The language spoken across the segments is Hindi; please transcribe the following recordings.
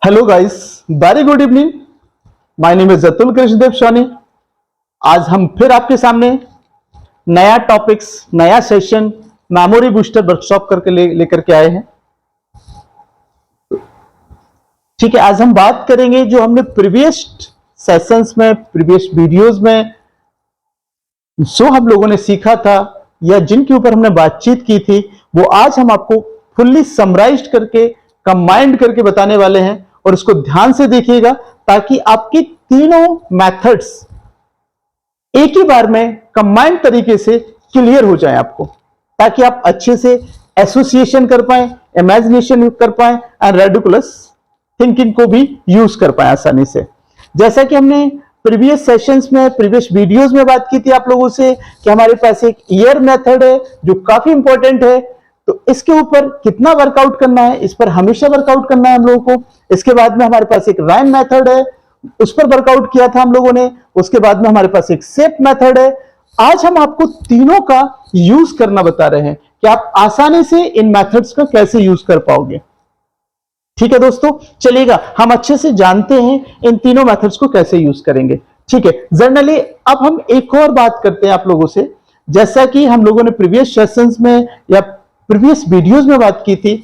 Hello guys, very good evening. My name is Atul Krishnadev Soni. आज हम फिर आपके सामने नया टॉपिक्स, नया सेशन, मेमोरी बूस्टर वर्कशॉप करके लेकर के आए हैं। ठीक है, आज हम बात करेंगे जो हमने प्रीवियस सेशंस में, प्रीवियस वीडियोस में जो हम लोगों ने सीखा था या जिनके ऊपर हमने बातचीत की थी, वो आज हम आपको फुल्ली समराइज्ड करके, कंबाइंड करके बताने वाले हैं। और इसको ध्यान से देखिएगा ताकि आपकी तीनों मेथड्स एक ही बार में कंबाइंड तरीके से क्लियर हो जाए आपको, ताकि आप अच्छे से एसोसिएशन कर पाए, इमेजिनेशन कर पाए और रेडिकुलस थिंकिंग को भी यूज कर पाए आसानी से। जैसा कि हमने प्रीवियस सेशंस में, प्रीवियस वीडियोस में बात की थी आप लोगों से कि हमारे पास एक ईयर मेथड है जो काफी इंपॉर्टेंट है। तो इसके ऊपर कितना वर्कआउट करना है, इस पर हमेशा वर्कआउट करना है हम लोगों को। इसके बाद में हमारे पास एक राइम मेथड है, उस पर वर्कआउट किया था हम लोगों ने। उसके बाद में हमारे पास एक शेप मेथड है। आज हम आपको तीनों का यूज करना बता रहे हैं कि आप आसानी से इन मेथड्स का कैसे यूज कर पाओगे। ठीक है दोस्तों, चलिएगा हम अच्छे से जानते हैं इन तीनों मेथड्स को कैसे यूज करेंगे। ठीक है, जनरली अब हम एक और बात करते हैं आप लोगों से। जैसा कि हम लोगों ने प्रीवियस सेशंस में या प्रीवियस वीडियोस में बात की थी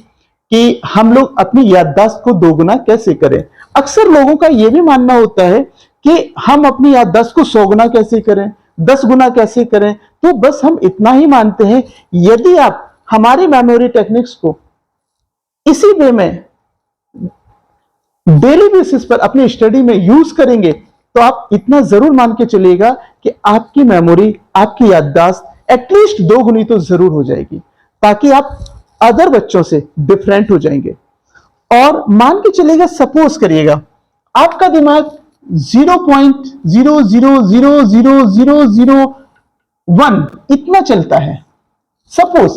कि हम लोग अपनी याददाश्त को दोगुना कैसे करें। अक्सर लोगों का यह भी मानना होता है कि हम अपनी याददाश्त को 100 गुना कैसे करें, 10 गुना कैसे करें। तो बस हम इतना ही मानते हैं, यदि आप हमारी मेमोरी टेक्निक्स को इसी वे में डेली बेसिस पर अपनी स्टडी में यूज करेंगे तो आप इतना जरूर मान के चलिएगा कि आपकी मेमोरी, आपकी याददाश्त एटलीस्ट 2 गुनी तो जरूर हो जाएगी, ताकि आप अदर बच्चों से डिफरेंट हो जाएंगे। और मान के चलिएगा, सपोज करिएगा आपका दिमाग 0.00000001 इतना चलता है सपोज,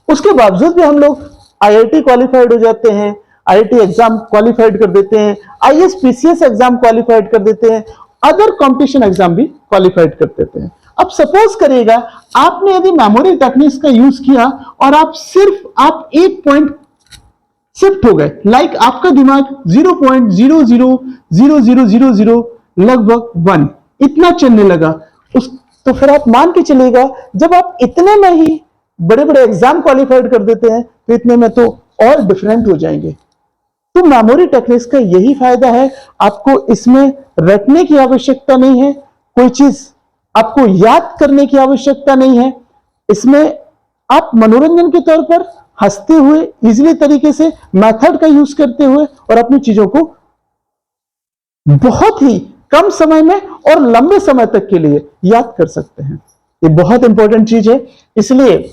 उसके बावजूद भी हम लोग आईआईटी क्वालिफाइड हो जाते हैं, आईआईटी एग्जाम क्वालिफाइड कर देते हैं, आईएएस पीसीएस एग्जाम क्वालिफाइड कर देते हैं, अदर कंपटीशन एग्जाम भी क्वालिफाइड कर देते हैं। अब सपोज करिएगा आपने यदि मेमोरी टेक्निक्स का यूज किया और आप एक पॉइंट शिफ्ट हो गए, लाइक आपका दिमाग 0.000000 लगभग 1 इतना चलने लगा तो फिर आप मान के चलिएगा, जब आप इतने में ही बड़े बड़े एग्जाम क्वालिफाइड कर देते हैं तो इतने में तो और डिफरेंट हो जाएंगे। तो मेमोरी टेक्निक्स का यही फायदा है, आपको इसमें रटने की आवश्यकता नहीं है, कोई चीज आपको याद करने की आवश्यकता नहीं है। इसमें आप मनोरंजन के तौर पर हंसते हुए, इजीली तरीके से मेथड का यूज करते हुए और अपनी चीजों को बहुत ही कम समय में और लंबे समय तक के लिए याद कर सकते हैं। ये बहुत इंपॉर्टेंट चीज है, इसलिए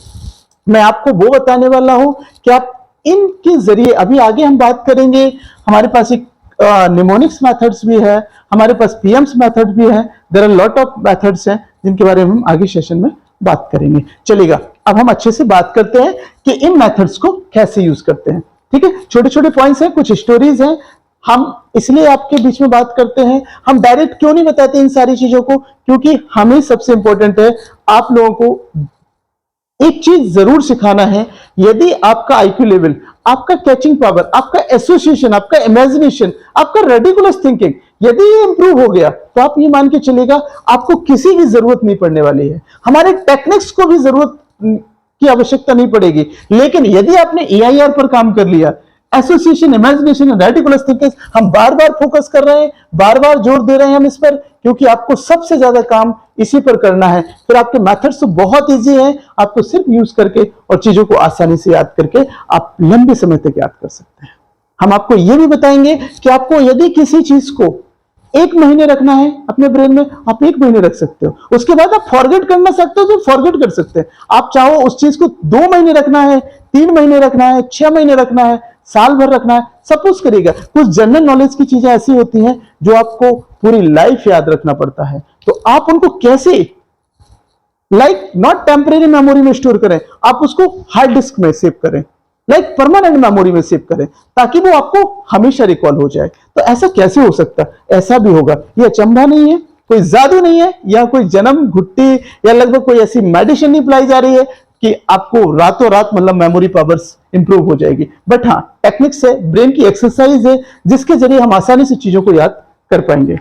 मैं आपको वो बताने वाला हूं कि आप इनके जरिए, अभी आगे हम बात करेंगे, हमारे पास एक निमोनिक्स मेथड्स भी है, हमारे पास पीएम्स मेथड भी है, there are lot of methods हैं जिनके बारे में हम आगे सेशन में बात करेंगे। चलिएगा अब हम अच्छे से बात करते हैं कि इन मेथड्स को कैसे यूज करते हैं। ठीक है, छोटे छोटे पॉइंट्स हैं, कुछ स्टोरीज हैं, हम इसलिए आपके बीच में बात करते हैं। हम डायरेक्ट क्यों नहीं बताते इन सारी चीजों को, क्योंकि हमें सबसे इंपॉर्टेंट है आप लोगों को एक चीज जरूर सिखाना है। यदि आपका आईक्यू लेवल, आपका कैचिंग पावर, आपका एसोसिएशन, आपका इमेजिनेशन, आपका रेडिकुलस थिंकिंग यदि ये इंप्रूव हो गया तो आप ये मान के चलेगा आपको किसी की जरूरत नहीं पड़ने वाली है, हमारे टेक्निक्स को भी जरूरत की आवश्यकता नहीं पड़ेगी। लेकिन यदि आपने EIR पर काम कर लिया, एसोसिएशन, इमेजिनेशन, रेडिकुलस थिंकिंग, हम बार बार फोकस कर रहे हैं, बार बार जोर दे रहे हैं हम इस पर, क्योंकि आपको सबसे ज्यादा काम इसी पर करना है। फिर आपके मेथड्स तो बहुत इजी हैं, आपको सिर्फ यूज करके और चीजों को आसानी से याद करके आप लंबे समय तक याद कर सकते हैं। हम आपको यह भी बताएंगे कि आपको यदि किसी चीज को 1 महीने रखना है अपने ब्रेन में, आप 1 महीने रख सकते हो, उसके बाद आप फॉरगेट करना सकते हो तो फॉरगेट कर सकते हैं। आप चाहो उस चीज को 2 महीने रखना है, 3 महीने रखना है, 6 महीने रखना है, साल भर रखना है, सपोज करिएगा। कुछ जनरल नॉलेज की चीजें ऐसी होती हैं जो आपको पूरी लाइफ याद रखना पड़ता है, तो आप उनको कैसे, लाइक नॉट टेम्परेरी मेमोरी में स्टोर करें, आप उसको हार्ड डिस्क में सेव करें, लाइक परमानेंट मेमोरी में सेव करें, ताकि वो आपको हमेशा रिकॉल हो जाए। तो ऐसा कैसे हो सकता है? ऐसा भी होगा, ये अचंभा नहीं है, कोई जादू नहीं है, या कोई जन्म घुट्टी या लगभग कोई ऐसी मेडिसिन नहीं पिलाई जा रही है कि आपको रातों रात मतलब मेमोरी पावर्स इंप्रूव हो जाएगी, बट हाँ टेक्निक्स है, ब्रेन की एक्सरसाइज है जिसके जरिए हम आसानी से चीजों को याद कर पाएंगे।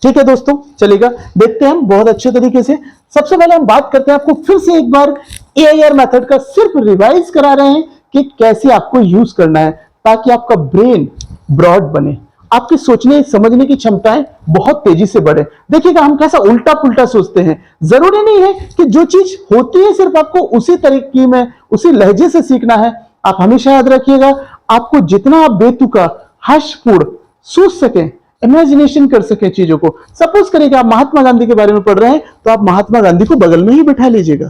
ठीक है दोस्तों, चलेगा, देखते हैं हम बहुत अच्छे तरीके से। सबसे पहले हम बात करते हैं, आपको फिर से एक बार AIR मेथड का सिर्फ रिवाइज करा रहे हैं कि कैसे आपको यूज करना है ताकि आपका ब्रेन ब्रॉड बने, आपकी सोचने समझने की क्षमताएं बहुत तेजी से बढ़े। देखिएगा हम कैसा उल्टा पुल्टा सोचते हैं, जरूरी नहीं है कि जो चीज होती है सिर्फ आपको उसी तरीके में उसी लहजे से सीखना है। आप हमेशा याद रखिएगा, आपको जितना आप बेतुका हर्षपूर्ण सोच सकें, इमेजिनेशन कर सके चीजों को। सपोज करिएगा आप महात्मा गांधी के बारे में पढ़ रहे हैं तो आप महात्मा गांधी को बगल में ही बैठा लीजिएगा,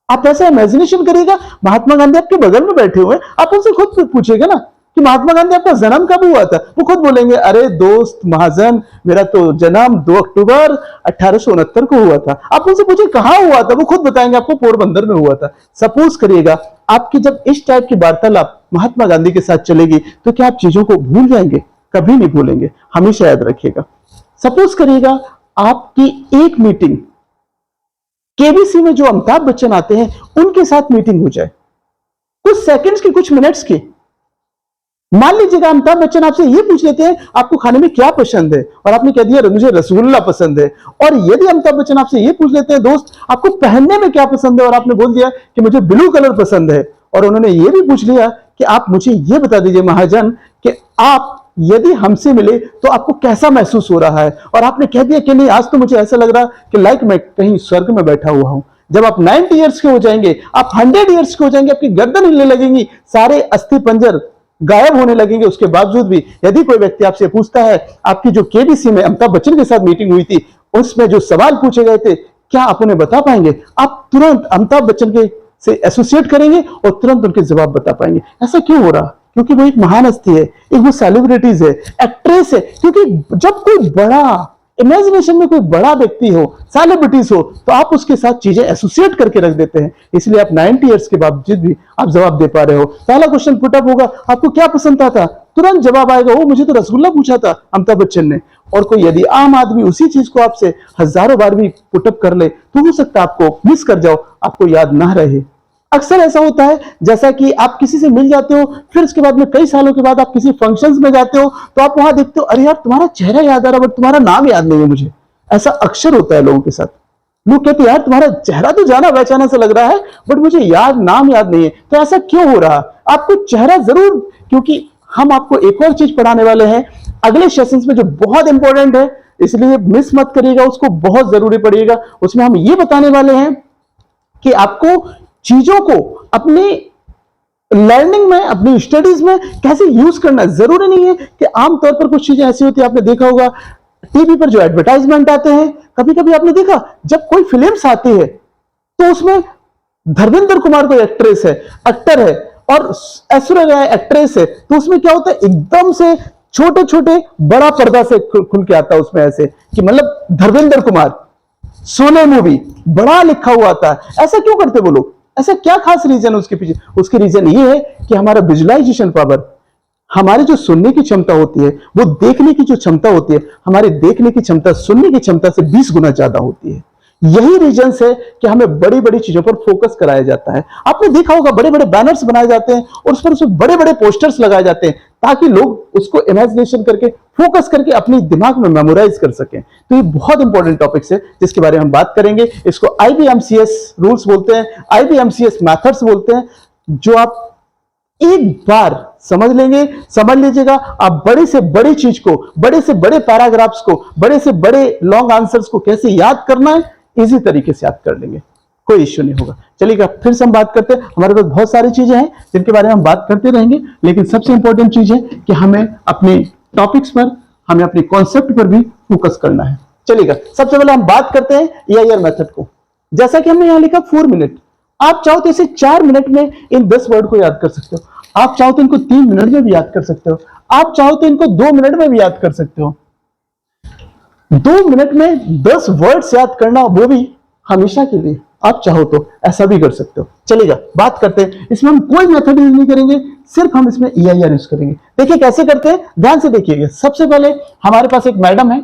आप ऐसा इमेजिनेशन करिएगा महात्मा गांधी आपके बगल में बैठे हुए, आप उनसे खुद पूछिएगा ना कि महात्मा गांधी आपका जन्म कब हुआ था, वो खुद बोलेंगे अरे दोस्त महाजन मेरा तो जन्म 2 अक्टूबर 1869 को हुआ था। आप उनसे पूछिए कहां हुआ था, वो खुद बताएंगे आपको पोरबंदर में हुआ था। सपोज करिएगा आपकी जब इस टाइप की वार्तालाप महात्मा गांधी के साथ चलेगी तो क्या आप चीजों को भूल जाएंगे? कभी नहीं भूलेंगे, हमेशा याद रखिएगा। सपोज करिएगा आपकी एक मीटिंग केबीसी में जो अमिताभ बच्चन आते हैं उनके साथ मीटिंग हो जाए, कुछ सेकंड्स की, कुछ मिनट्स की। मान लीजिएगा अमिताभ बच्चन आपसे ये पूछ लेते हैं आपको खाने में क्या पसंद है, और आपने कह दिया मुझे रसगुल्ला पसंद है। और यदि अमिताभ बच्चन आपसे ये पूछ लेते हैं दोस्त आपको पहनने में क्या पसंद है, और आपने बोल दिया कि मुझे ब्लू कलर पसंद है, और उन्होंने ये भी पूछ लिया कि आप मुझे ये बता दीजिए महाजन कि आप यदि हमसे मिले तो आपको कैसा महसूस हो रहा है, और आपने कह दिया कि नहीं आज तो मुझे ऐसा लग रहा कि लाइक मैं कहीं स्वर्ग में बैठा हुआ हूं। जब आप 90 इयर्स के हो जाएंगे, आप 100 इयर्स के हो जाएंगे, आपकी गर्दन हिलने लगेंगी, सारे अस्थि पंजर गायब होने लगेंगे, उसके बावजूद भी यदि कोई व्यक्ति आपसे पूछता है आपकी जो केबीसी में अमिताभ बच्चन के साथ मीटिंग हुई थी उसमें जो सवाल पूछे गए थे क्या आप उन्हें बता पाएंगे? आप तुरंत अमिताभ बच्चन के से एसोसिएट करेंगे और तुरंत उनके जवाब बता पाएंगे। ऐसा क्यों हो रहा? क्योंकि वो एक महान हस्ती है, एक वो सेलिब्रिटीज है, एक्ट्रेस है। क्योंकि जब कोई बड़ा इमेजिनेशन में कोई बड़ा व्यक्ति हो, सेलिब्रिटीज हो, तो आप उसके साथ चीजें एसोसिएट करके रख देते हैं, इसलिए आप 90 इयर्स के बावजूद भी आप जवाब दे पा रहे हो। पहला क्वेश्चन पुटअप होगा आपको क्या पसंद था, तुरंत जवाब आएगा वो मुझे तो रसगुल्ला पूछा था अमिताभ बच्चन ने। और कोई यदि आम आदमी उसी चीज को आपसे हजारों बार भी पुटअप कर ले तो हो सकता है आपको मिस कर जाओ, आपको याद ना रहे। अक्सर ऐसा होता है जैसा कि आप किसी से मिल जाते हो, फिर उसके बाद में कई सालों के बाद आप किसी फंक्शंस में जाते हो तो आप वहां देखते हो अरे यार तुम्हारा चेहरा याद आ रहा बट तुम्हारा नाम याद नहीं है मुझे। ऐसा अक्सर होता है लोगों के साथ। लोग कहते हैं यार तुम्हारा चेहरा तो जाना पहचाना सा लग रहा है बट मुझे नाम याद नहीं है। तो ऐसा क्यों हो रहा? आपको चेहरा जरूर, क्योंकि हम आपको एक और चीज पढ़ाने वाले हैं अगले सेशंस में जो बहुत इंपॉर्टेंट है, इसलिए मिस मत करिएगा, उसको बहुत जरूरी पड़ेगा। उसमें हम ये बताने वाले हैं कि आपको चीजों को अपनी लर्निंग में, अपनी स्टडीज में कैसे यूज करना है। जरूरी नहीं है कि आमतौर पर कुछ चीजें ऐसी होती है, आपने देखा होगा टीवी पर जो एडवर्टाइजमेंट आते हैं, कभी कभी आपने देखा जब कोई फिल्म्स आती है तो उसमें धर्मेंद्र कुमार कोई एक्टर है और ऐश्वर्या राय एक्ट्रेस है, तो उसमें क्या होता है एकदम से छोटे छोटे बड़ा पर्दा से खुल के आता है उसमें, ऐसे कि मतलब धर्मेंद्र कुमार सोने मूवी बड़ा लिखा हुआ था। ऐसा क्यों करते वो लोग? ऐसा क्या खास रीजन उसके पीछे? उसके रीजन ये है कि हमारा विजुअलाइजेशन पावर, हमारी जो सुनने की क्षमता होती है, वो देखने की जो क्षमता होती है, हमारी देखने की क्षमता सुनने की क्षमता से 20 गुना ज्यादा होती है। यही रीजन है कि हमें बड़ी बड़ी चीजों पर फोकस कराया जाता है। आपने देखा होगा बड़े बड़े बैनर्स बनाए जाते हैं और उस पर उसमें बड़े बड़े पोस्टर्स लगाए जाते हैं ताकि लोग उसको इमेजिनेशन करके, फोकस करके अपने दिमाग में मेमोराइज कर सकें। तो ये बहुत इंपॉर्टेंट टॉपिक्स है जिसके बारे में हम बात करेंगे। इसको IBMCS रूल्स बोलते हैं, IBMCS मेथड्स बोलते हैं, जो आप एक बार समझ लेंगे, समझ लीजिएगा, आप बड़े से बड़ी चीज को, बड़े से बड़े पैराग्राफ्स को, बड़े से बड़े लॉन्ग आंसर्स को कैसे याद करना है इजी तरीके से याद कर लेंगे, कोई इश्यू नहीं होगा। चलिएगा फिर से हम बात करते हैं। हमारे पास बहुत सारी चीजें हैं जिनके बारे में हम बात करते रहेंगे, लेकिन सबसे इंपॉर्टेंट चीज है कि हमें अपने टॉपिक्स पर, हमें अपने कॉन्सेप्ट पर भी फोकस करना है। चलिएगा सबसे पहले हम बात करते हैं EIR मेथड को। जैसा कि हमने यहां लिखा 4 मिनट, आप चाहो तो इसे 4 मिनट में इन 10 वर्ड को याद कर सकते हो, आप चाहो तो इनको 3 मिनट में भी याद कर सकते हो, आप चाहो तो इनको 2 मिनट में भी याद कर सकते हो। 2 मिनट में 10 वर्ड्स याद करना, वो भी हमेशा के लिए, आप चाहो तो ऐसा भी कर सकते हो। चलिएगा बात करते हैं, इसमें हम कोई मेथड यूज नहीं करेंगे, सिर्फ हम इसमें EIR यूज करेंगे। देखिए कैसे करते हैं, ध्यान से देखिएगा। सबसे पहले हमारे पास एक मैडम है,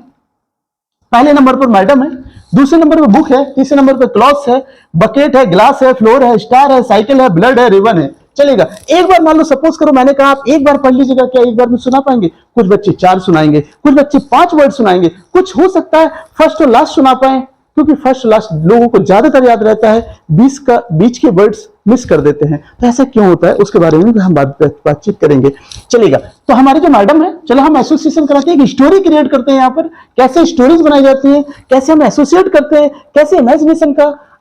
पहले नंबर पर मैडम है, दूसरे नंबर पे बुक है, तीसरे नंबर पे क्लॉथ्स है, बकेट है, ग्लास है, फ्लोर है, स्टार है, साइकिल है, ब्लड है, रिबन है। चलेगा। एक बार मान लो सपोज करो मैंने कहा आप एक बार पढ़ लीजिएगा, क्या एक बार में सुना पाएंगे? कुछ बच्चे 4 सुनाएंगे, कुछ बच्चे 5 वर्ड सुनाएंगे, कुछ हो सकता है फर्स्ट और लास्ट सुना पाए, क्योंकि फर्स्ट लास्ट लोगों को ज्यादातर याद रहता है, 20 का बीच के वर्ड्स मिस कर देते हैं। तो ऐसा क्यों होता है उसके बारे में भी हम बातचीत करेंगे। चलेगा। तो हमारे जो मैडम है, चलो हम एसोसिएशन कराते हैं, एक स्टोरी क्रिएट करते हैं। यहाँ पर कैसे स्टोरीज बनाई जाती है, कैसे हम एसोसिएट करते हैं, कैसे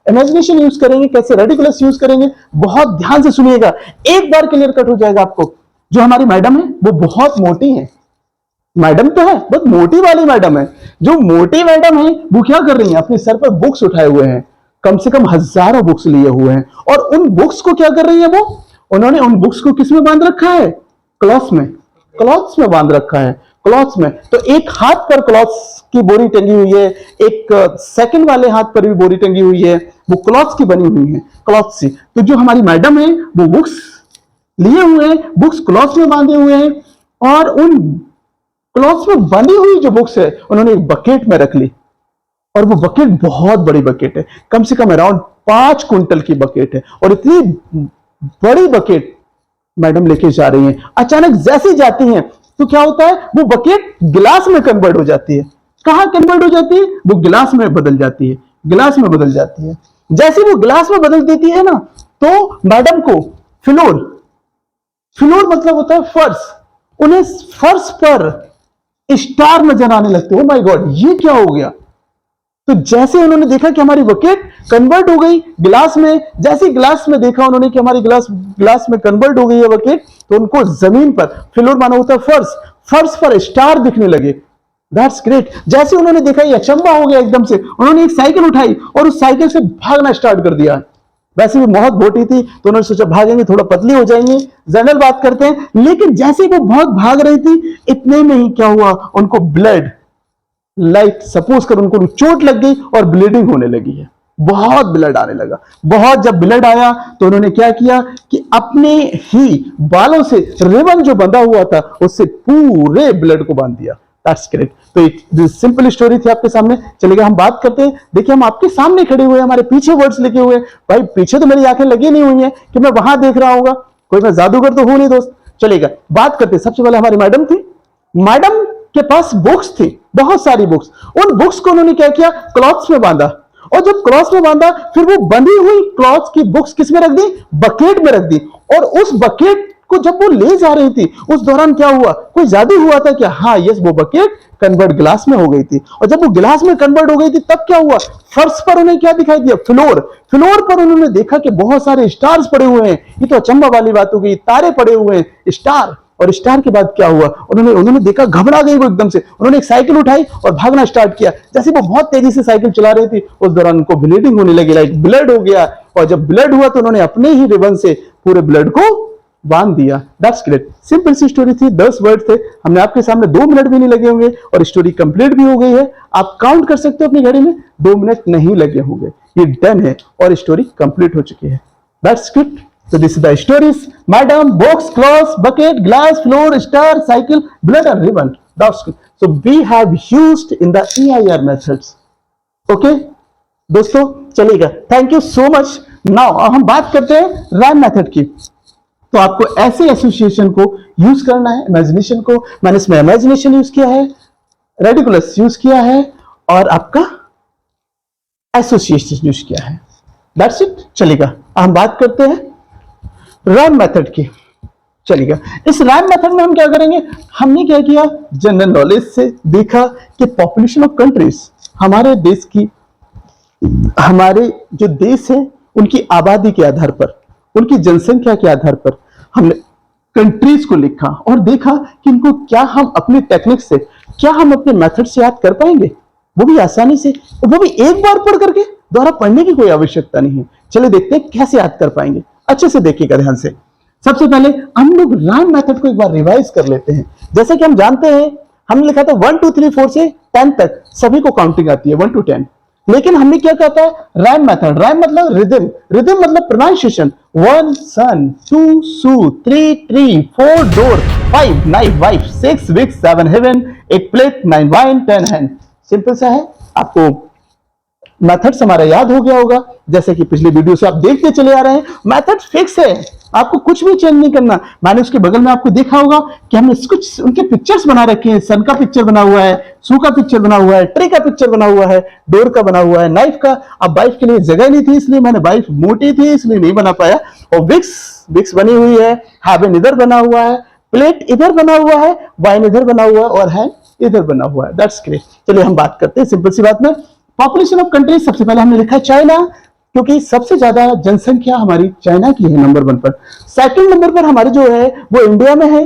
इमेजिनेशन यूज करेंगे, कैसे रेडिकुलस यूज करेंगे। बहुत ध्यान से सुनिएगा, एक बार क्लियर कट हो जाएगा आपको। जो हमारी मैडम है वो बहुत मोटी है, मैडम तो है बहुत मोटी वाली मैडम है। जो मोटी मैडम है वो क्या कर रही है, अपने सर पर बुक्स उठाए हुए हैं, कम से कम हजारों बुक्स लिए हुए हैं, और उन बुक्स को क्या कर रही है वो, उन्होंने उन बुक्स को किस में बांध रखा है? क्लॉथ्स में बांध रखा है, क्लॉथ्स में। तो एक हाथ पर क्लॉथ्स की बोरी टंगी हुई है, एक सेकंड वाले हाथ पर भी बोरी टंगी हुई है, वो क्लॉथ्स की बनी हुई है, क्लॉथ्स से। तो जो हमारी मैडम है वो बुक्स लिए हुए हैं, बुक्स क्लॉथ्स में बांधे हुए हैं, और उन क्लॉथ्स में बनी हुई जो बुक्स है उन्होंने एक बकेट में रख ली, और वो बकेट बहुत बड़ी बकेट है, कम से कम अराउंड 5 क्विंटल की बकेट है। और इतनी बड़ी बकेट मैडम लेके जा रही हैं। अचानक जैसे जाती हैं तो क्या होता है, वो बकेट गिलास में कन्वर्ट हो जाती है। कहां कन्वर्ट हो जाती है? वो गिलास में बदल जाती है, गिलास में बदल जाती है। जैसे वो गिलास में बदल देती है ना, तो मैडम को फ्लोर मतलब होता है फर्श, उन्हें फर्श पर स्टार नजर आने लगते। ओ माय गॉड, ये क्या हो गया? तो जैसे उन्होंने देखा कि हमारी बकेट कन्वर्ट हो गई गिलास में, जैसे गिलास में देखा उन्होंने कि हमारी गिलास में कन्वर्ट हो गई है बकेट, तो उनको जमीन पर, फ्लोर माना होता है फर्श पर स्टार दिखने लगे। That's great. जैसे उन्होंने देखा ये अचंबा हो गया एकदम से, उन्होंने एक साइकिल उठाई और उस साइकिल से भागना स्टार्ट कर दिया। वैसे भी बहुत मोटी थी तो उन्होंने सोचा भागेंगे थोड़ा पतली हो जाएंगे, जनरल बात करते हैं। लेकिन जैसे वो बहुत भाग रही थी, इतने में ही क्या हुआ, उनको ब्लड लाइक सपोज कर उनको चोट लग गई और ब्लीडिंग होने लगी है, बहुत ब्लड आने लगा। बहुत जब ब्लड आया तो उन्होंने क्या किया कि अपने ही बालों से रिबन जो बंधा हुआ था उससे पूरे ब्लड को बांध दिया। That's great. तो एक सिंपल स्टोरी थी आपके सामने। चलिए हम बात करते हैं। देखिए हम आपके सामने खड़े हुए, हमारे पीछे वर्ड्स लिखे हुए। भाई पीछे तो मेरी आंखें लगी नहीं हुई है कि मैं वहां देख रहा होगा, कोई मैं जादूगर तो हूं नहीं दोस्त। चलेगा, बात करते। सबसे पहले हमारी मैडम थी, मैडम के पास बुक्स थी, बहुत सारी बुक्स। उन बुक्स को उन्होंने क्या किया, क्लॉथ्स में बांधा, और जब क्लॉथ्स में बांधा फिर वो बंधी हुई क्लॉथ्स की बुक्स किस में रख दी, बकेट में रख दी। और उस बकेट को जब वो ले जा रही थी उस दौरान क्या हुआ, कोई जादू हुआ था क्या? हाँ यस, वो बकेट कन्वर्ट गिलास में हो गई थी। और जब वो गिलास में कन्वर्ट हो गई थी तब क्या हुआ, फर्श पर उन्हें क्या दिखाई दिया, फ्लोर पर उन्होंने देखा कि बहुत सारे स्टार्स पड़े हुए हैं। ये तो अचंबा वाली बात हो गई, तारे पड़े हुए हैं, स्टार। और स्टार के बाद क्या हुआ, उन्होंने देखा, घबरा गई वो एकदम से। उन्होंने एक साइकिल उठाई और भागना स्टार्ट किया। जैसे वो बहुत तेजी से साइकिल चला रही थी उस दौरान उनको ब्लीडिंग होने लगी, लाइक ब्लड हो गया। और जब ब्लड हुआ तो उन्होंने अपने ही रिबन से पूरे ब्लड को बांध दिया। That's great. सिंपल सी स्टोरी थी, 10 वर्ड थे। हमने आपके सामने 2 मिनट भी नहीं लगे होंगे और स्टोरी कंप्लीट भी हो गई है। आप काउंट कर सकते हो अपनी घड़ी में, 2 मिनट नहीं लगे होंगे। ये डन है और स्टोरी कंप्लीट हो चुकी है। That's good. So this is the stories. Madam, box, cloth, bucket, glass, floor, star, cycle, blood and ribbon. That's good. So we have used in the EIR methods. Okay, दोस्तों चलेगा। Thank you so much. Now हम बात करते हैं रैम मेथड की। तो आपको ऐसे एसोसिएशन को यूज करना है, इमेजिनेशन को। मैंने इसमें इमेजिनेशन यूज किया है, रेडिकुलस यूज किया है और आपका एसोसिएशन यूज किया है। That's it. चलेगा, हम बात करते हैं रैम मेथड की। चलिएगा, इस रैम मेथड में हम क्या करेंगे, हमने क्या किया, जनरल नॉलेज से देखा कि पॉपुलेशन ऑफ कंट्रीज, हमारे देश की, हमारे जो देश है उनकी आबादी के आधार पर, उनकी जनसंख्या के आधार पर हमने कंट्रीज को लिखा और देखा कि इनको क्या हम अपनी टेक्निक से, क्या हम अपने मेथड से याद कर पाएंगे, वो भी आसानी से, वो भी एक बार पढ़ करके। दोबारा पढ़ने की कोई आवश्यकता नहीं है। चलिए देखते हैं कैसे याद कर पाएंगे। अच्छे से देखिएगा ध्यान से। सबसे पहले हम लोग रैम मेथड को एक बार रिवाइज कर लेते हैं। जैसे कि हम जानते हैं, हमने लिखा था 1 2 3 4 से 10 तक सभी को काउंटिंग आती है, 1 to 10। लेकिन हमने क्या कहा था, रैम मेथड। रैम मतलब रिदम, रिदम मतलब pronunciation. 1 sun, 2 shoe, 3 tree, 4 door, 5 knife, wife, 6 Vicks, 7 heaven, 8 plate, 9 wine, 10 hand. Simple सा है, आपको मेथड्स हमारा याद हो गया होगा, जैसे कि पिछले वीडियो से आप देखते चले आ रहे हैं, मेथड फिक्स है, आपको कुछ भी चेंज नहीं करना। मैंने उसके बगल में आपको देखा होगा कि हमने कुछ उनके पिक्चर्स बना रखे हैं, सन का पिक्चर बना हुआ है, सू का पिक्चर बना हुआ है, ट्री का पिक्चर बना हुआ है, डोर का बना हुआ है, नाइफ का। अब वाइफ के लिए जगह नहीं थी, इसलिए मैंने, वाइफ मोटी थी इसलिए नहीं बना पाया। और विक्स बनी हुई है, हैवन इधर बना हुआ है, प्लेट इधर बना हुआ है, वाइन इधर बना हुआ है और हैंड इधर बना हुआ है। That's great. चलिए हम बात करते हैं सिंपल सी बात में, पॉपुलेशन ऑफ कंट्री। सबसे पहले हमने लिखा चाइना, क्योंकि सबसे ज्यादा जनसंख्या हमारी चाइना की है नंबर 1 पर। सेकंड नंबर पर हमारे जो है वो इंडिया में है,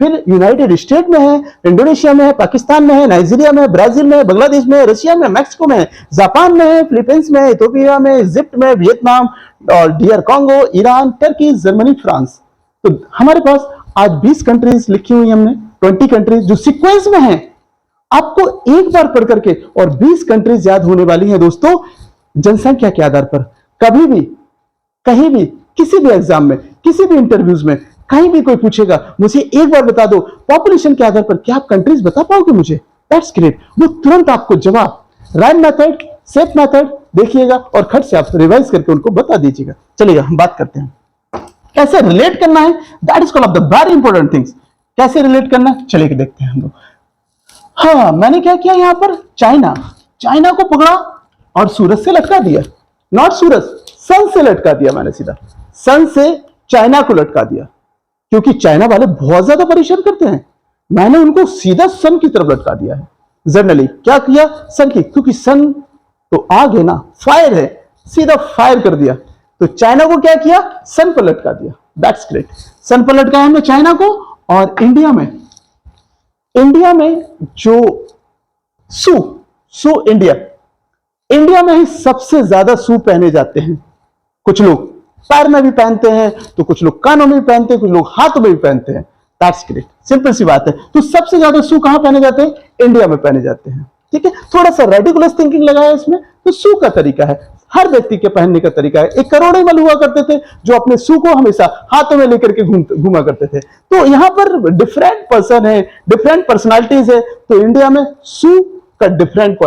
फिर यूनाइटेड स्टेट में है, इंडोनेशिया में है, पाकिस्तान में है, नाइजीरिया में है, ब्राजील में है, बांग्लादेश में है, रशिया में, मैक्सिको में है, जापान में है, फिलीपींस में, इथियोपिया में, इजिप्ट में, वियतनाम और DR Congo, Iran, Turkey, Germany, France. तो हमारे पास आज 20 कंट्रीज लिखी हुई हमने, 20 कंट्रीज जो सीक्वेंस में है। आपको एक बार पढ़ करके और 20 कंट्रीज याद होने वाली हैं दोस्तों, जनसंख्या के आधार पर। कभी भी, कहीं भी, किसी भी एग्जाम में, किसी भी इंटरव्यूज में, कहीं भी कोई पूछेगा मुझे एक बार बता दो पॉपुलेशन के आधार पर, क्या आप कंट्रीज बता पाओगे मुझे? That's great. वो तुरंत आपको जवाब, राइम मेथड, सेफ मेथड देखिएगा और खट से आप रिवाइज करके उनको बता दीजिएगा। चलिएगा हम बात करते हैं कैसे रिलेट करना है। That is called off the very important things. कैसे रिलेट करना है चलिए देखते हैं हम लोग। हाँ, मैंने क्या किया यहां पर, चाइना को पकड़ा और सूरज से लटका दिया। नॉट सूरज, सन से लटका दिया मैंने, सीधा सन से चाइना को लटका दिया, क्योंकि चाइना वाले बहुत ज्यादा परेशान करते हैं। मैंने उनको सीधा सन की तरफ लटका दिया है। जनरली क्या किया, सन की, क्योंकि सन तो आग है ना, फायर है, सीधा फायर कर दिया। तो चाइना को क्या किया, सन पर लटका दिया। That's great. सन पर लटकाया हमने चाइना को। और इंडिया में जो सू इंडिया में ही सबसे ज्यादा सू पहने जाते हैं। कुछ लोग पैर में भी पहनते हैं, तो कुछ लोग कानों में भी पहनते हैं, कुछ लोग हाथों में भी पहनते हैं। दैट्स ग्रेट, सिंपल सी बात है। तो सबसे ज्यादा सू कहां पहने जाते हैं, इंडिया में पहने जाते हैं। ठीक है, थोड़ा सा रेडिकुलस थिंकिंग लगाया इसमें, तो सू का तरीका है, हर व्यक्ति के पहनने का तरीका है। एक करोड़ेमल हुआ करते थे जो अपने सू को हमेशा हाथों में लेकर के घूमा करते थे। तो यहां पर डिफरेंट पर्सन है, डिफरेंट पर्सनालिटीज है। तो इंडिया में सू का डिफरेंट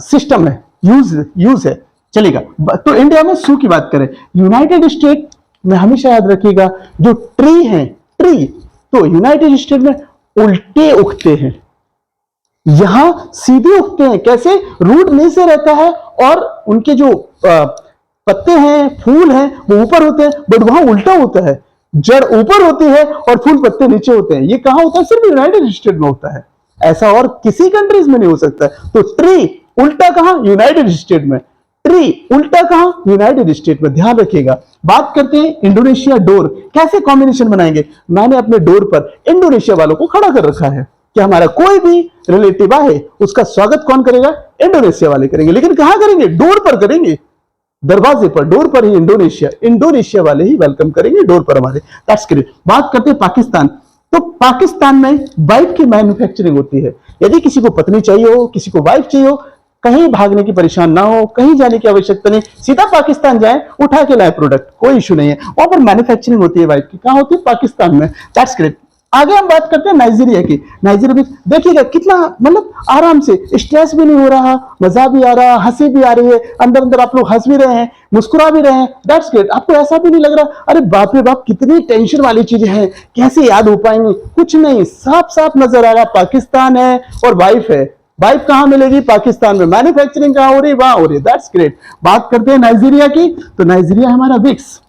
सिस्टम है, यूज है। चलेगा, तो इंडिया में सू की बात करें। यूनाइटेड स्टेट में हमेशा याद रखिएगा जो ट्री है, तो यूनाइटेड स्टेट में उल्टे उगते हैं, यहां सीधे उगते हैं। कैसे, रूट नीचे रहता है और उनके जो पत्ते हैं, फूल हैं, वो ऊपर होते हैं, बट वहां उल्टा होता है, जड़ ऊपर होती है और फूल पत्ते नीचे होते हैं। ये कहां होता है, सिर्फ यूनाइटेड स्टेट में होता है, ऐसा और किसी कंट्रीज में नहीं हो सकता। तो ट्री उल्टा कहां, यूनाइटेड स्टेट में। ट्री उल्टा कहां, यूनाइटेड स्टेट में, ध्यान रखिएगा। बात करते हैं इंडोनेशिया डोर, कैसे कॉम्बिनेशन बनाएंगे। मैंने अपने डोर पर इंडोनेशिया वालों को खड़ा कर रखा है कि हमारा कोई भी रिलेटिव आए उसका स्वागत कौन करेगा, इंडोनेशिया वाले करेंगे। लेकिन कहां करेंगे, डोर पर करेंगे, दरवाजे पर, डोर पर ही इंडोनेशिया वाले ही वेलकम करेंगे डोर पर हमारे। That's great. बात करते हैं पाकिस्तान, तो पाकिस्तान में वाइफ की मैन्युफैक्चरिंग होती है। यदि किसी को पत्नी चाहिए हो, किसी को वाइफ चाहिए हो, कहीं भागने की परेशान ना हो, कहीं जाने की आवश्यकता नहीं, सीधा पाकिस्तान जाए, उठा के लाए प्रोडक्ट, कोई इशू नहीं है। वहां पर मैन्युफैक्चरिंग होती है वाइफ की, कहां होती है, पाकिस्तान में। That's great. आगे हम बात करते हैं नाइजीरिया की। नाइजीरिया में देखिएगा कितना, मतलब आराम से, स्ट्रेस भी नहीं हो रहा, मजा भी आ रहा, हंसी भी आ रही है, अंदर अंदर आप लोग हंस भी रहे हैं, मुस्कुरा भी रहे हैं। That's great. आपको ऐसा भी नहीं लग रहा अरे बाप रे बाप कितनी टेंशन वाली चीजें हैं, कैसे याद हो पाएंगी, कुछ नहीं, साफ साफ नजर आ रहा, पाकिस्तान है और वाइफ है। वाइफ कहां मिलेगी, पाकिस्तान में। मैन्युफैक्चरिंग कहां हो रही, वहां हो रही है। That's great. बात करते हैं नाइजीरिया की, तो नाइजीरिया हमारा विक्स,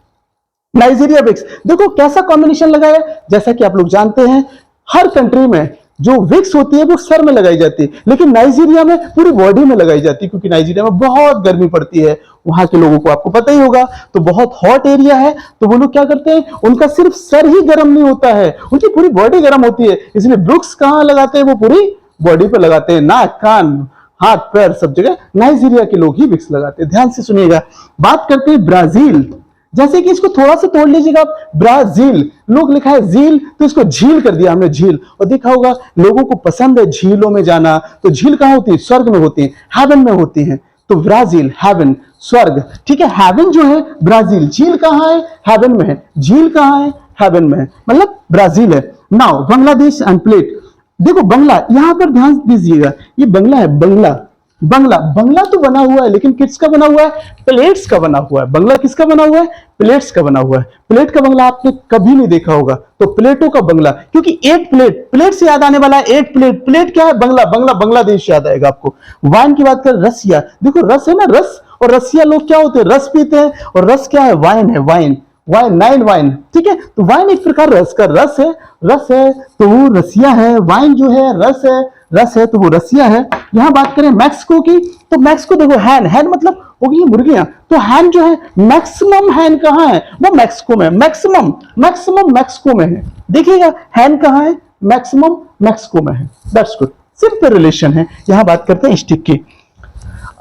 नाइजीरिया विक्स। देखो कैसा कॉम्बिनेशन लगाया, जैसा कि आप लोग जानते हैं हर कंट्री में जो विक्स होती है वो सर में लगाई जाती है, लेकिन नाइजीरिया में पूरी बॉडी में लगाई जाती है, क्योंकि नाइजीरिया में बहुत गर्मी पड़ती है। वहां के लोगों को आपको पता ही होगा, तो बहुत हॉट एरिया है। तो वो लोग क्या करते हैं, उनका सिर्फ सर ही गर्म नहीं होता है, उनकी पूरी बॉडी गर्म होती है। इसलिए विक्स कहां लगाते हैं, वो पूरी बॉडी पर लगाते हैं, नाक, कान, हाथ, पैर, सब जगह नाइजीरिया के लोग ही विक्स लगाते हैं। ध्यान से सुनिएगा। बात करते हैं ब्राजील, जैसे कि इसको थोड़ा सा तोड़ लीजिएगा, ब्राजील, लोग लिखा है झील, तो इसको झील कर दिया हमने, झील। और देखा होगा लोगों को पसंद है झीलों में जाना, तो झील कहां होती है, स्वर्ग में होती है, हेवन में होती है। तो ब्राजील, हेवन, स्वर्ग, ठीक है। हेवन जो है ब्राजील, झील कहां है, हेवन में है, झील कहां है, हेवन में है, मतलब ब्राजील है। नाउ बांग्लादेश एंड प्लेट, देखो बंगला, यहां पर ध्यान दीजिएगा, ये बंगला है, बंगला, बंगला, बंगला तो बना हुआ है लेकिन किसका बना हुआ है? प्लेट्स का बना हुआ है। बंगला किसका बना हुआ है? प्लेट्स का बना हुआ है। प्लेट का बंगला आपने कभी नहीं देखा होगा, तो प्लेटों का बंगला, क्योंकि 8 प्लेट, प्लेट से याद आने वाला है 8 प्लेट। प्लेट क्या है? बंगला, बंगला बांग्लादेश याद आएगा आपको। वाइन की बात करें, रसिया, देखो रस है ना, रस, और रसिया लोग क्या होते हैं? रस पीते हैं, और रस क्या है? वाइन है, वाइन, वाइन, 9 वाइन, ठीक है। तो वाइन एक प्रकार रस का, रस है, रस है तो वो रसिया है। वाइन जो है रस है, रस है तो वो रसिया है। यहां बात करें मैक्सिको की, तो मैक्सिको देखो, हैन, हैन मतलब होगी मुर्गियां, तो हैन जो है, मैक्सिमम हैन कहां है? वो मैक्सिको में, मैक्सिमम, मैक्सिमम मैक्सिको में है। देखिएगा हैन कहां है? मैक्सिमम मैक्सिको में है। दैट्स गुड, सिंपल रिलेशन है। यहां बात करते हैं स्टिक की।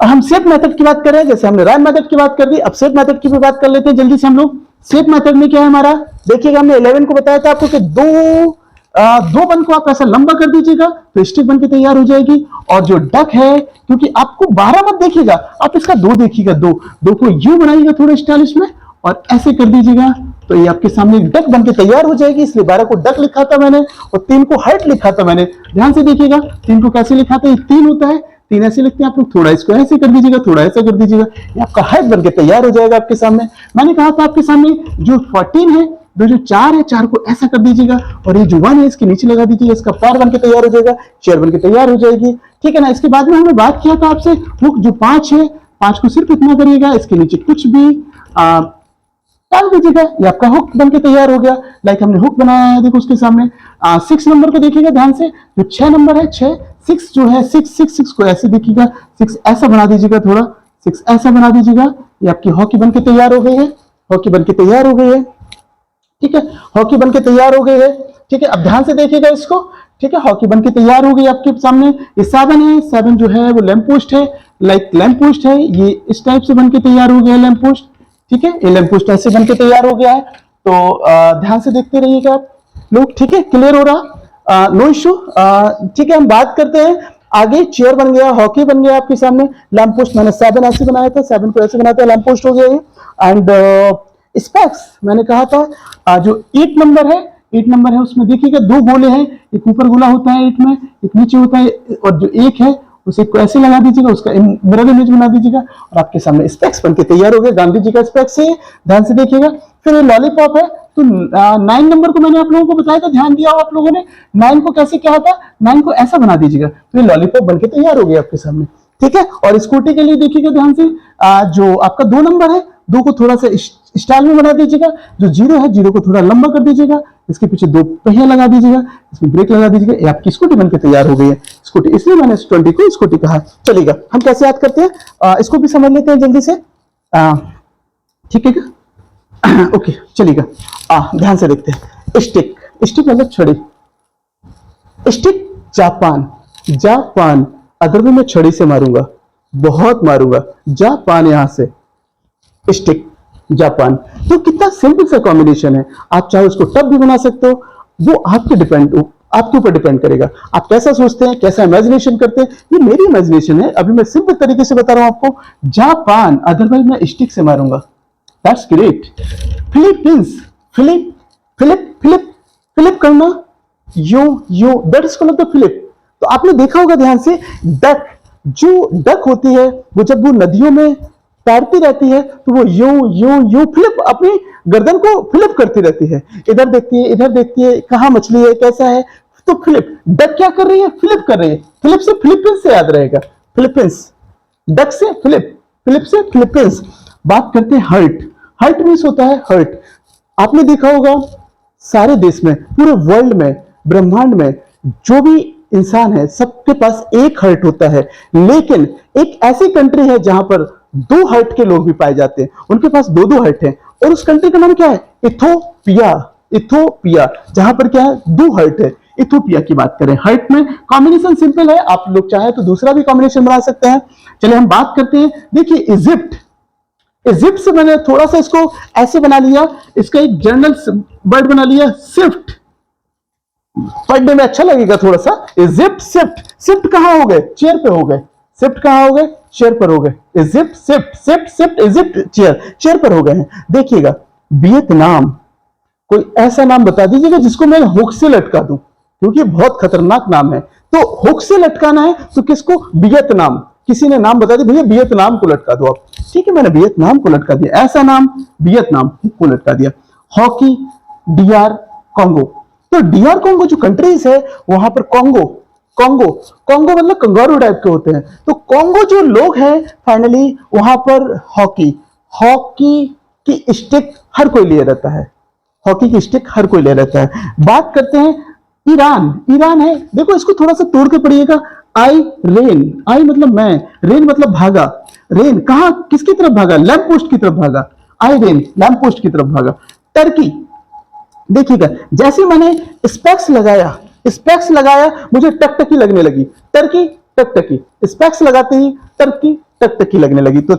हम सेट मेथड की बात कर रहे हैं, जैसे हमने राइम मेथड की बात कर दी, अब सेट मेथड की भी बात कर लेते हैं जल्दी से हम लोग। सेट मेथड में क्या है हमारा? देखिएगा हमने 11 को बताया था आपको कि दो बन को आप ऐसा लंबा कर दीजिएगा तो स्टिक बन के तैयार हो जाएगी। और जो डक है, क्योंकि आपको 12 मत देखिएगा, आप इसका 2 देखिएगा, दो को यू बनाइएगा थोड़ा स्टाइलिश में और ऐसे कर दीजिएगा तो ये आपके सामने डक बन के तैयार हो जाएगी। इसलिए 12 को डक लिखा था मैंने और 3 को हाइट लिखा था मैंने। ध्यान से देखिएगा 3 को कैसे लिखा था, ये 3 होता है, 3 ऐसे लिखते हैं आप लोग, थोड़ा इसको ऐसे कर दीजिएगा, थोड़ा ऐसा कर दीजिएगा, ये आपका हाइट बन के तैयार हो जाएगा आपके सामने। मैंने कहा था आपके सामने जो 14 है, जो 4 है, 4 को ऐसा कर दीजिएगा और ये जो 1 है इसके नीचे लगा दीजिएगा, इसका पार बन के तैयार हो जाएगा, चेयर बन के तैयार हो जाएगी, ठीक है ना। इसके बाद में हमने बात किया था आपसे हुक, जो 5 है, 5 को सिर्फ इतना करिएगा, इसके नीचे कुछ भी डाल दीजिएगा, ये आपका हुक बन के तैयार हो गया। लाइक हमने हुक बनाया है, देखो उसके सामने 6 नंबर को देखिएगा ध्यान से, जो 6 नंबर है, 6 जो है, 6 को ऐसे देखिएगा, 6 ऐसा बना दीजिएगा, थोड़ा 6 ऐसा बना दीजिएगा, ये आपकी हॉकी बन के तैयार हो गई है, हॉकी बन के तैयार हो गई है, ठीक है, हॉकी बन के तैयार हो गई है, ठीक है। अब ध्यान से देखिएगा इसको, ठीक है, हॉकी बन के तैयार हो गई आपके सामने। ये 7 है, 7 जो है वो लैंप पोस्ट है, लाइक लैंप पोस्ट है, ये इस टाइप से बन के तैयार हो गया है लैंप पोस्ट, ठीक है, ये लैंप पोस्ट ऐसे बन के तैयार हो गया है। तो ध्यान से देखते रहिएगा आप लोग, ठीक है, क्लियर हो रहा, नो इश्यू, ठीक है। हम बात करते हैं आगे, चेयर बन गया, हॉकी बन गया आपके सामने, लैंप पोस्ट मैंने 7 ऐसे बनाया था, 7 को ऐसे बनाया था, लैंप पोस्ट हो गया ये। एंड स्पेक्स मैंने कहा था जो 8 नंबर है, 8 नंबर है उसमें देखिएगा 2 गोले हैं, एक ऊपर गोला होता है 8 में, एक नीचे होता है, और जो एक है उसे को ऐसे लगा दीजिएगा, उसका मिरर इमेज बना दीजिएगा और आपके सामने स्पेक्स बन के तैयार हो गए, गांधी जी का स्पेक्स है। ध्यान से देखिएगा। फिर ये लॉलीपॉप है, तो 9 नंबर को मैंने आप लोगों को बताया था, ध्यान दिया हो आप लोगों ने, 9 को कैसे क्या था, 9 को ऐसा बना दीजिएगा तो ये लॉलीपॉप बन के तैयार हो गया आपके सामने, ठीक है। और स्कूटी के लिए देखिएगा ध्यान से, जो आपका 2 नंबर है, 2 को थोड़ा सा स्टाइल में बना दीजिएगा, जो 0 है 0 को थोड़ा लंबा कर दीजिएगा, इसके पीछे 2 पहिया लगा दीजिएगा, इसमें ब्रेक लगा दीजिएगा, ये आपकी स्कूटी बनके तैयार हो गई है। स्कूटी, इसलिए मैंने 20 को स्कूटी कहा। चलेगा, हम कैसे याद करते हैं इसको भी समझ लेते हैं जल्दी से, ठीक है क्या? ओके, चलेगा, ध्यान से देखते हैं। स्टिक, स्टिक मतलब छड़ी, स्टिक जापान, जापान, अगर भी मैं छड़ी से मारूंगा, बहुत मारूंगा, जापान, यहां से स्टिक, जापान, तो कितना सिंपल सा कॉम्बिनेशन है। आप चाहे उसको टफ भी बना सकते हो, वो आपके ऊपर डिपेंड करेगा, आप कैसा सोचते हैं, कैसा इमेजिनेशन करते हैं। ये मेरी इमेजिनेशन है, अभी मैं सिंपल तरीके से बता रहा हूं आपको, जापान, अदरवाइज मैं स्टिक से मारूंगा। That's great. Philippines, flip, flip, flip, flip करना, yo, that is called the flip. तो आपने देखा होगा ध्यान से, डक, जो डक होती है वो जब वो नदियों में तैरती रहती है तो वो यूं फ्लिप, अपनी गर्दन को फ्लिप करती रहती है, इधर देखती है, इधर देखती है, कहां मछली है, कैसा है, तो फ्लिप। डक क्या कर रही है? फ्लिप कर रही है। फ्लिप से फिलीपींस से याद रहेगा, फिलीपींस, डक से फ्लिप, फिलिप से फिलीपींस। बात करते हैं हर्ट, हर्ट मीन्स होता है हर्ट। आपने देखा होगा सारे देश में, पूरे वर्ल्ड में, ब्रह्मांड में जो भी इंसान है सबके पास एक हर्ट होता है, लेकिन एक ऐसी कंट्री है जहां पर 2 हर्ट के लोग भी पाए जाते हैं, उनके पास 2 हर्ट हैं, और उस कंट्री का नाम क्या है? इथोपिया, इथोपिया, जहां पर क्या है? 2 हर्ट है। इथोपिया की बात करें, हर्ट में कॉम्बिनेशन सिंपल है, आप लोग चाहे तो दूसरा भी कॉम्बिनेशन बना सकते हैं। चलिए हम बात करते हैं, देखिए इजिप्ट, इजिप्ट से मैंने थोड़ा सा इसको ऐसे बना लिया, इसका एक जर्नल वर्ड बना लिया, शिफ्ट, पढ़ने में अच्छा लगेगा थोड़ा सा। इजिप्ट, शिफ्ट, शिफ्ट कहां हो गए? चेयर पे हो गए। शिफ्ट कहां हो गए? चेयर पर हो गए। Egypt, shift, shift, shift, Egypt, chair, chair पर हो गए हैं। देखिएगा, वियतनाम, कोई ऐसा नाम बता दीजिएगा जिसको मैं हुक से लटका दूं, क्योंकि बहुत खतरनाक नाम है। तो हुक से लटकाना है तो किसको? वियतनाम, किसी ने नाम बता दिया, भैया वियतनाम को लटका दो आप, ठीक है, मैंने वियतनाम को लटका दिया, ऐसा नाम वियतनाम को लटका दिया। हॉकी डीआर कॉन्गो, तो डीआर कॉन्गो जो कंट्रीज है वहां पर कॉन्गो कॉन्गो कॉन्गो मतलब कंगारू टाइप के होते हैं, तो कॉन्गो जो लोग हैं फाइनली वहां पर हॉकी हॉकी की स्टिक हर कोई लिए रहता है, हॉकी की स्टिक हर कोई ले रहता है। बात करते हैं ईरान, ईरान है, देखो इसको थोड़ा सा तोड़ के पढ़िएगा। आई रेन, आई मतलब मैं, रेन मतलब भागा, रेन कहां किसकी तरफ भागा, लैंप पोस्ट की तरफ भागा, आई रेन लैंप पोस्ट की तरफ भागा। टर्की, देखिएगा जैसे मैंने स्पेक्स लगाया मुझे टकटकी लगने लगी, टर्की टकटकी, स्पेक्स लगाते ही टर्की टकटकी लगने लगी, तो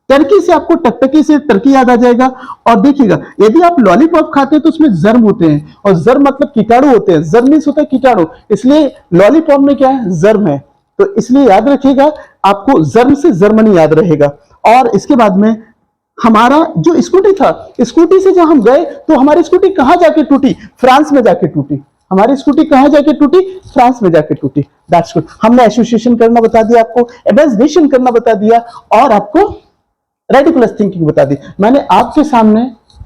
टर्की से आपको टकटकी से टर्की याद आ जाएगा। और देखिएगा यदि आप लॉलीपॉप खाते हैं तो उसमें जर्म होते हैं, और जर्म मतलब कीटाणु होते हैं, जर्म मींस होता है कीटाणु, इसलिए लॉलीपॉप में क्या है, जर्म है, तो इसलिए याद रखिएगा आपको जर्म से जर्मनी याद रहेगा। और इसके बाद में हमारा जो स्कूटी था, स्कूटी से जब हम गए तो हमारी स्कूटी कहां जाके टूटी, फ्रांस में जाके टूटी, हमारी स्कूटी कहां जाके टूटी, फ्रांस में जाके टूटी। दैट्स गुड, हमने एसोसिएशन करना बता दिया आपको, इमेजिनेशन करना बता दिया, और आपको रेडिकुलस थिंकिंग बता दी। मैंने आपके सामने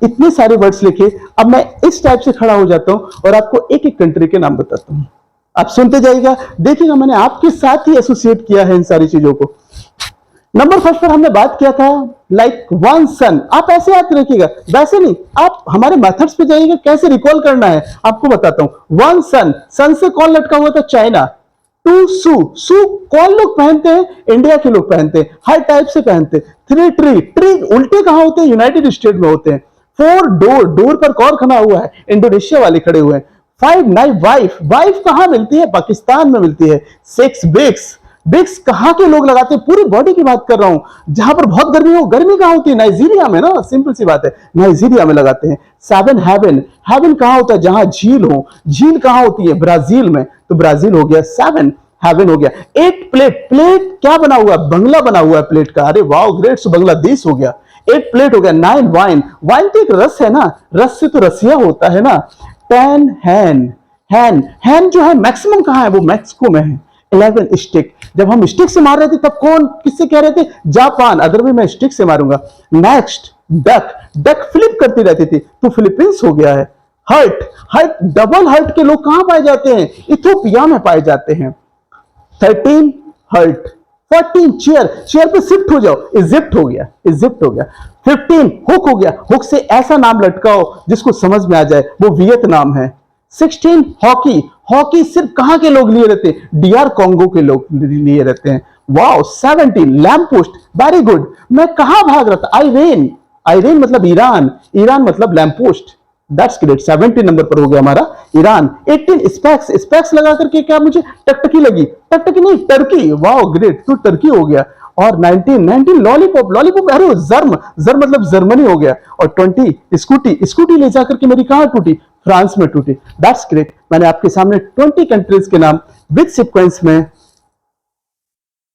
इतने सारे वर्ड्स लिखे, अब मैं इस टाइप से खड़ा हो जाता हूं और आपको एक एक कंट्री के नाम बताता हूं, आप सुनते जाइएगा, देखिएगा मैंने आपके साथ ही एसोसिएट किया है इन सारी चीजों को। नंबर फर्स्ट पर हमने बात किया था लाइक वन सन, आप ऐसे याद रखिएगा, वैसे नहीं, आप हमारे मेथड्स पे जाइएगा कैसे रिकॉल करना है आपको बताता हूं। वन सन, सन से कौन लटका हुआ था, चाइना। टू सू, सू कौन लोग पहनते हैं, इंडिया के लोग पहनते हैं, हर टाइप से पहनते हैं। थ्री ट्री, ट्री उल्टे कहां होते हैं, यूनाइटेड स्टेट में होते हैं। फोर डोर, डोर पर कौन खड़ा हुआ है, इंडोनेशिया वाले खड़े हुए हैं। फाइव नाइफ, वाइफ, वाइफ कहां मिलती है, पाकिस्तान में मिलती है। सिक्स बिग्स, बिग्स कहां के लोग लगाते हैं, पूरी बॉडी की बात कर रहा हूं, जहां पर बहुत गर्मी हो, गर्मी कहां होती है, नाइजीरिया में ना, सिंपल सी बात है, नाइजीरिया में लगाते हैं। सेवन हेवन, हेवन कहां होता है, जहां झील हो, झील कहां होती है, ब्राजील में, तो ब्राजील हो गया, सेवन हेवन हो गया। एट प्लेट, प्लेट क्या बना हुआ है, बंगला बना हुआ है प्लेट का, अरे वाह ग्रेट, सो बांग्लादेश हो गया, एट प्लेट हो गया। नाइन वाइन, वाइन तो एक रस है ना, रस से तो रसिया होता है ना। टेन हैन, हैन, हैन जो है मैक्सिमम कहां है, वो मैक्सिको में है। 11 स्टिक, जब हम स्टिक से मार रहे थे तब कौन किससे कह रहे थे, जापान, अदर में मैं स्टिक से मारूंगा। नेक्स्ट डक, डक फ्लिप करती रहती थी तो फिलीपींस हो गया है। हर्ट, हर्ट डबल हर्ट के लोग कहां पाए जाते हैं, इथियोपिया में पाए जाते हैं। 13 हर्ट, 14 चेयर, चेयर पे शिफ्ट हो जाओ, इजिप्ट हो गया, इजिप्ट हो गया। 15 हुक हो गया, हुक से ऐसा नाम लटकाओ जिसको समझ में आ जाए, वो वियतनाम है। 16 हॉकी, हॉकी सिर्फ कहां के लोग लिए रहते हैं, डीआर कॉन्गो के लोग लिए रहते हैं। Wow. 17 lamp post, very good, मैं कहां भाग रहा था, आईरेन, आईरेन मतलब ईरान, ईरान मतलब lamp post, that's great. 17 number पर हो गया हमारा ईरान। 18 स्पेक्स, स्पेक्स लगा करके क्या मुझे टकटकी लगी, टकटकी नहीं टर्की, वाओ ग्रेट, तो टर्की हो गया। और 19 लॉलीपॉप, लॉलीपॉप अरे जर्म, जर्म मतलब जर्मनी हो गया। और 20 स्कूटी, स्कूटी ले जाकर के मेरी कहां टूटी, फ्रांस में टूटी, दैट्स ग्रेट। मैंने आपके सामने 20 कंट्रीज के नाम विद सीक्वेंस में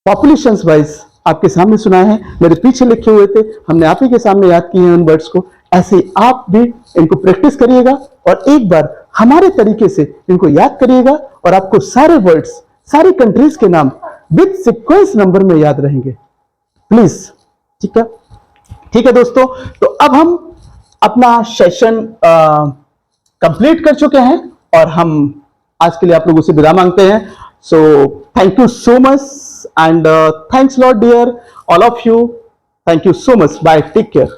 पॉपुलेशन वाइज आपके सामने सुनाए हैं, मेरे पीछे लिखे हुए थे, हमने आप ही के सामने याद किए हैं उन वर्ड्स को। ऐसे आप भी इनको प्रैक्टिस करिएगा और एक बार हमारे तरीके से इनको याद करिएगा और आपको सारे वर्ड्स, सारी कंट्रीज के नाम विद सीक्वेंस नंबर में याद रहेंगे, प्लीज। ठीक है, ठीक है दोस्तों, तो अब हम अपना सेशन कंप्लीट कर चुके हैं और हम आज के लिए आप लोगों से विदा मांगते हैं। So thank you so much and thanks lot dear all of you, thank you so much, bye, take care.